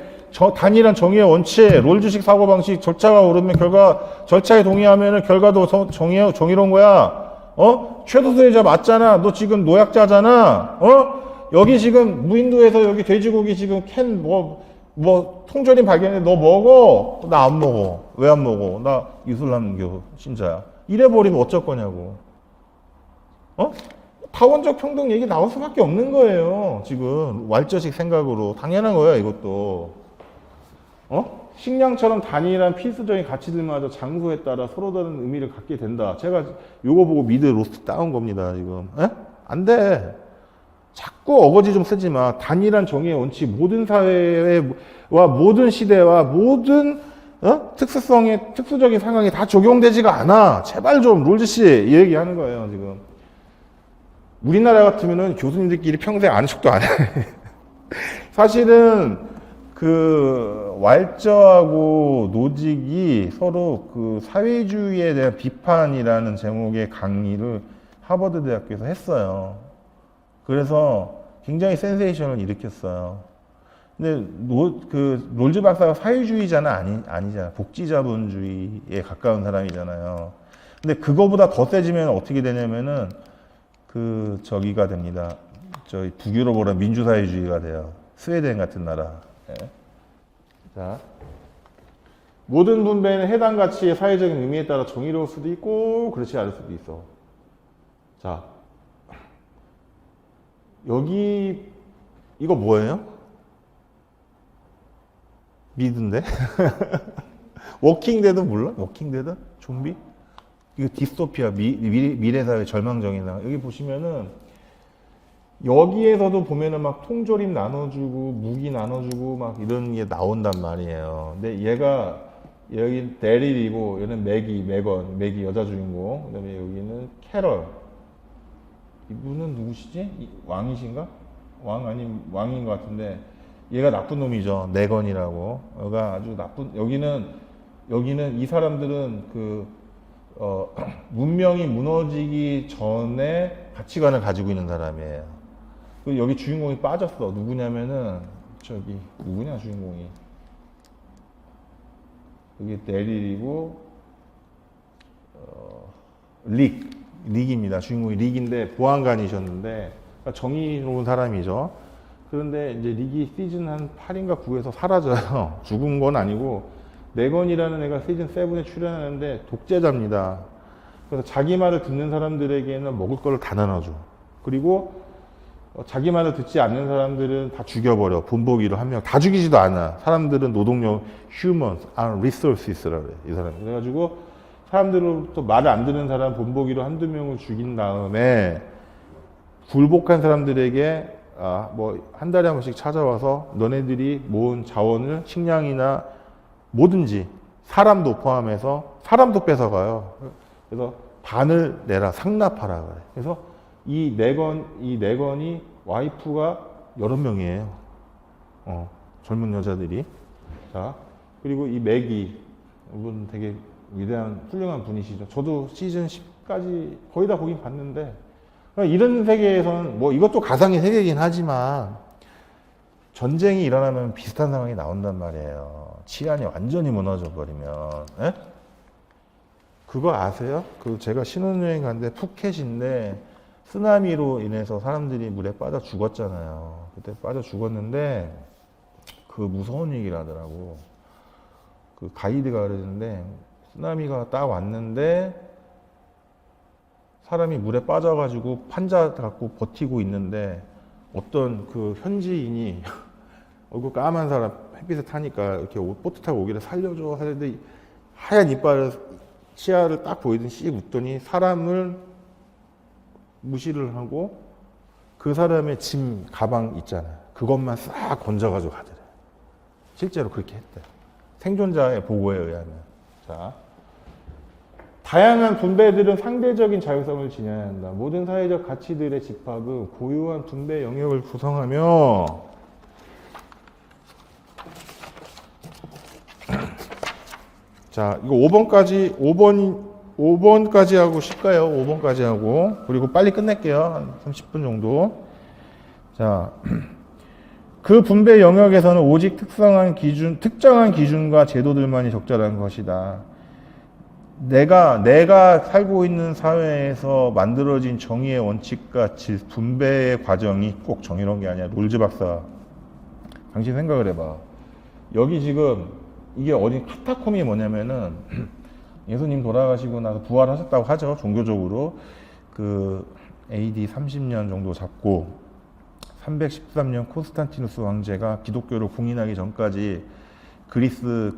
A: 단일한 정의의 원칙, 롤주식 사고방식 절차가 오르면 절차에 동의하면은 결과도 정의로운 거야. 최소 수혜자 맞잖아. 너 지금 노약자잖아. 여기 지금 무인도에서 여기 돼지고기 지금 캔 통조림 발견해. 너 먹어? 나 안 먹어. 왜 안 먹어? 나 이슬람교 신자야. 이래버리면 어쩔 거냐고. 타원적 평등 얘기 나올 수밖에 없는 거예요. 지금 왈저식 생각으로. 당연한 거야 이것도. 식량처럼 단일한 필수적인 가치들마저 장소에 따라 서로 다른 의미를 갖게 된다. 제가 요거 보고 미드 로스트 따온 겁니다 지금. 안 돼. 자꾸 어거지 좀 쓰지 마. 단일한 정의의 원칙, 모든 사회와 모든 시대와 모든 특수적인 상황이 다 적용되지가 않아. 제발 좀 롤즈씨 이 얘기하는 거예요 지금. 우리나라 같으면은 교수님들끼리 평생 아는 척도 안 해. 사실은 그 왈저하고 노직이 서로 그 사회주의에 대한 비판이라는 제목의 강의를 하버드 대학교에서 했어요. 그래서 굉장히 센세이션을 일으켰어요. 근데 롤즈 박사가 사회주의자는 아니잖아. 복지자본주의에 가까운 사람이잖아요. 근데 그거보다 더 세지면 어떻게 되냐면은 저기가 됩니다. 저희 북유럽으로 민주사회주의가 돼요. 스웨덴 같은 나라. 예. 자, 모든 분배는 해당 가치의 사회적인 의미에 따라 정의로울 수도 있고 그렇지 않을 수도 있어. 자, 여기 이거 뭐예요? 미드인데? 워킹데드 몰라? 워킹데드? 좀비? 이거 디스토피아, 미래사회 절망적이나. 여기 보시면은 여기에서도 보면은 막 통조림 나눠주고 무기 나눠주고 막 이런 게 나온단 말이에요. 근데 얘가 여기 데릴이고 얘는 맥이 여자 주인공. 그다음에 여기는 캐럴. 이분은 누구시지? 왕이신가? 왕인 것 같은데 얘가 나쁜 놈이죠. 네건이라고. 얘가 아주 나쁜. 여기는 이 사람들은 문명이 무너지기 전에 가치관을 가지고 있는 사람이에요. 그리고 여기 주인공이 빠졌어. 누구냐면은 누구냐 주인공이. 여기 데릴이고 릭입니다. 주인공이 릭인데 보안관이셨는데 그러니까 정의로운 사람이죠. 그런데 이제 릭이 시즌 한 8인가 9에서 사라져요. 죽은 건 아니고 네건이라는 애가 시즌 7에 출연하는데 독재자입니다. 그래서 자기 말을 듣는 사람들에게는 먹을 거를 다 나눠줘. 그리고 자기 말을 듣지 않는 사람들은 다 죽여버려. 본보기로 한 명. 다 죽이지도 않아. 사람들은 노동력, humans are resources라고 그래. 이 사람. 그래가지고 사람들로부터 말을 안 듣는 사람 본보기로 한두 명을 죽인 다음에 굴복한 사람들에게 뭐 한 달에 한 번씩 찾아와서 너네들이 모은 자원을 식량이나 뭐든지 사람도 포함해서 사람도 뺏어가요. 그래서 반을 내라 상납하라 그래. 그래서 이 네건이 와이프가 여러 명이에요. 젊은 여자들이. 자, 그리고 이 맥이 이분 되게 위대한 훌륭한 분이시죠. 저도 시즌 10까지 거의 다 보긴 봤는데 이런 세계에서는 뭐 이것도 가상의 세계이긴 하지만 전쟁이 일어나면 비슷한 상황이 나온단 말이에요. 치안이 완전히 무너져 버리면. 에? 그거 아세요? 제가 신혼여행 갔는데 푸켓인데 쓰나미로 인해서 사람들이 물에 빠져 죽었잖아요. 그때 빠져 죽었는데 무서운 얘기를 하더라고. 가이드가 그러는데 쓰나미가 딱 왔는데 사람이 물에 빠져가지고 판자 갖고 버티고 있는데 어떤 현지인이 얼굴 까만 사람 햇빛에 타니까 이렇게 보트 타고 오기를 살려줘 하는데 하얀 이빨을 치아를 딱 보이더니 씩 웃더니 사람을 무시를 하고 그 사람의 짐 가방 있잖아요. 그것만 싹 건져가지고 가더래. 실제로 그렇게 했대. 생존자의 보고에 의하면. 자, 다양한 분배들은 상대적인 자율성을 지녀야 한다. 모든 사회적 가치들의 집합은 고유한 분배 영역을 구성하며 자, 이거 5번까지 하고 쉽까요? 5번까지 하고 그리고 빨리 끝낼게요. 한 30분 정도. 자, 그 분배 영역에서는 오직 특정한 기준과 제도들만이 적절한 것이다. 내가 살고 있는 사회에서 만들어진 정의의 원칙과 분배의 과정이 꼭 정의로운 게 아니야. 롤즈 박사, 당신 생각을 해봐. 여기 지금 이게 어디 카타콤이 뭐냐면은 예수님 돌아가시고 나서 부활하셨다고 하죠. 종교적으로 AD 30년 정도 잡고 313년 콘스탄티누스 황제가 기독교를 공인하기 전까지 그리스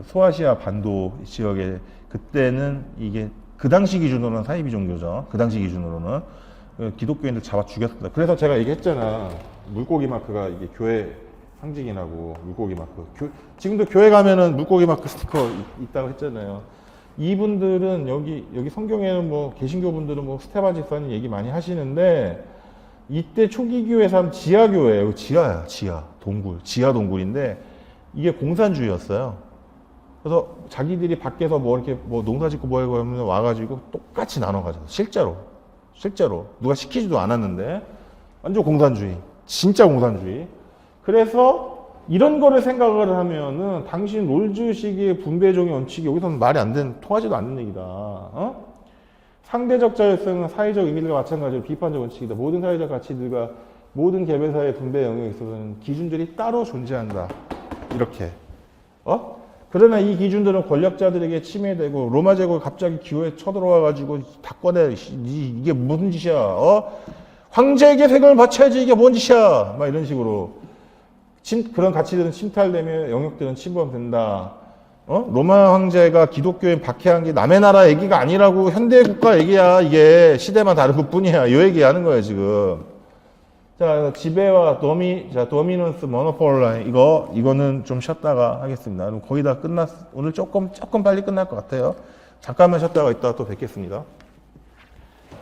A: 소아시아 반도 지역에 그때는 이게 그 당시 기준으로는 사이비 종교죠. 그 당시 기준으로는 기독교인들 잡아 죽였습니다. 그래서 제가 얘기했잖아. 물고기 마크가 이게 교회 상징이라고. 물고기 마크. 지금도 교회 가면은 물고기 마크 스티커 있다고 했잖아요. 이분들은 여기 성경에는 뭐 개신교 분들은 뭐 스테반 집사님 얘기 많이 하시는데 이때 초기 교회 사람 지하교회예요. 지하 동굴인데 이게 공산주의였어요. 그래서 자기들이 밖에서 뭐 이렇게 뭐 농사 짓고 뭐 하고 하면 와가지고 똑같이 나눠 가지고 실제로 누가 시키지도 않았는데 완전 공산주의, 진짜 공산주의. 그래서 이런 거를 생각을 하면은 당신 롤즈식의 분배종의 원칙이 여기서는 말이 안 되는, 통하지도 않는 얘기다. 어? 상대적 자율성은 사회적 의미들과 마찬가지로 비판적 원칙이다. 모든 사회적 가치들과 모든 개별사의 분배 영역에 있어서는 기준들이 따로 존재한다. 이렇게. 어? 그러나 이 기준들은 권력자들에게 침해되고 로마 제국이 갑자기 기호에 쳐들어와가지고 다 꺼내. 이게 무슨 짓이야? 어? 황제에게 세금을 바쳐야지 이게 뭔 짓이야? 막 이런 식으로. 그런 가치들은 침탈되며 영역들은 침범된다. 어? 로마 황제가 기독교에 박해한 게 남의 나라 얘기가 아니라고 현대 국가 얘기야. 이게 시대만 다른 것 뿐이야. 이 얘기하는 거예요 지금. 자, 지배와 도미넌스 모노폴라인 이거는 좀 쉬었다가 하겠습니다. 그럼 거의 다 오늘 조금 빨리 끝날 것 같아요. 잠깐만 쉬었다가 이따가 또 뵙겠습니다.